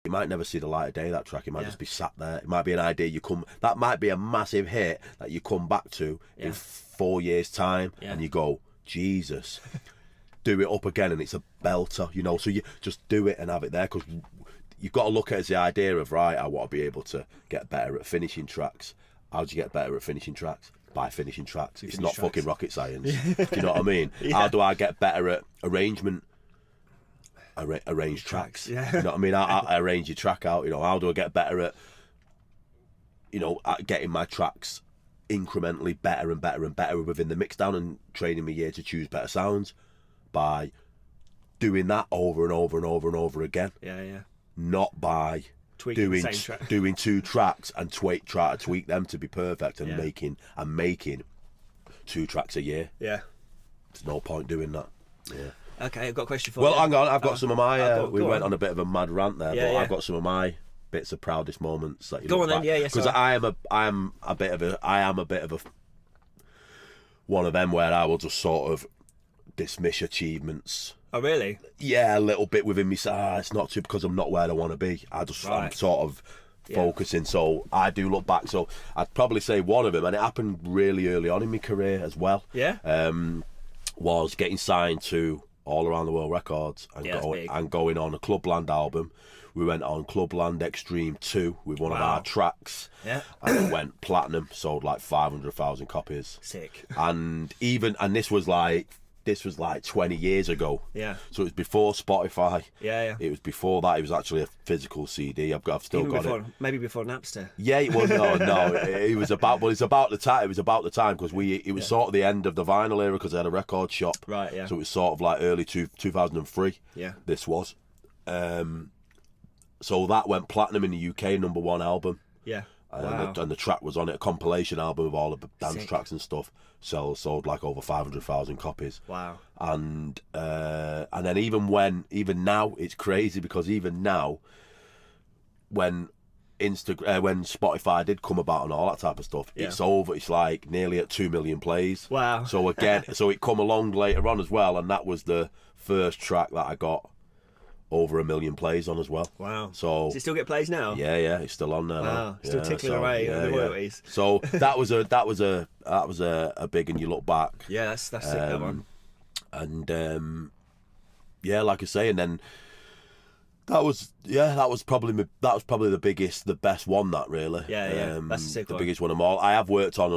it might never see the light of day, that track. It might just be sat there. It might be an idea that might be a massive hit that you come back to in 4 years' time, and you go, Jesus, do it up again, and it's a belter, you know. So you just do it and have it there, because you've got to look at it as the idea of, right, I want to be able to get better at finishing tracks. How do you get better at finishing tracks? By finishing tracks. It's not fucking rocket science. Do you know what I mean? How do I get better at arrangement? Arrange tracks. You know what I mean? I arrange your track out. You know, how do I get better at, you know, at getting my tracks incrementally better and better and better within the mix down, and training my ear to choose better sounds by doing that over and over and over and over again. Not by doing 2 tracks and try to tweak them to be perfect and making 2 tracks a year. There's no point doing that. Okay, I've got a question for you. Well, hang on, I've got some of my. We went on on a bit of a mad rant there, but I've got some of my bits of proudest moments that you go look on back. then, because I am a bit of a one of them where I will just sort of dismiss achievements. Oh really? Yeah, a little bit within me. It's not too, because I'm not where I want to be. I'm sort of focusing. So I do look back. So I'd probably say one of them, and it happened really early on in my career as well. Was getting signed to All Around the World Records and going on a Clubland album. We went on Clubland Extreme 2 with one of our tracks. And it went platinum, sold like 500,000 copies. Sick. And this was like 20 years ago. So it was before Spotify. It was before that. It was actually a physical CD. I've still got it. Maybe before Napster. Yeah, well, no. It was about. Well, it's about the time. It was about the time because it was sort of the end of the vinyl era, because they had a record shop. Right. Yeah. So it was sort of like early 2003. This was. So that went platinum in the UK, #1 album. And the track was on it, a compilation album of all of the dance tracks and stuff. Sold like over 500,000 copies. Wow. And then even now, it's crazy, because even now, when Spotify did come about and all that type of stuff, it's like nearly at 2 million plays. Wow. So again, it come along later on as well, and that was the first track that I got over 1 million plays on as well. Wow. So does it still get plays now? Yeah, it's still on there. Wow. Still tickling away on the royalties. So that was a big, and you look back. That's sick, that one. And like I say, and then that was probably the biggest, the best one, that really. That's a sick the one. biggest one of them all. I have worked on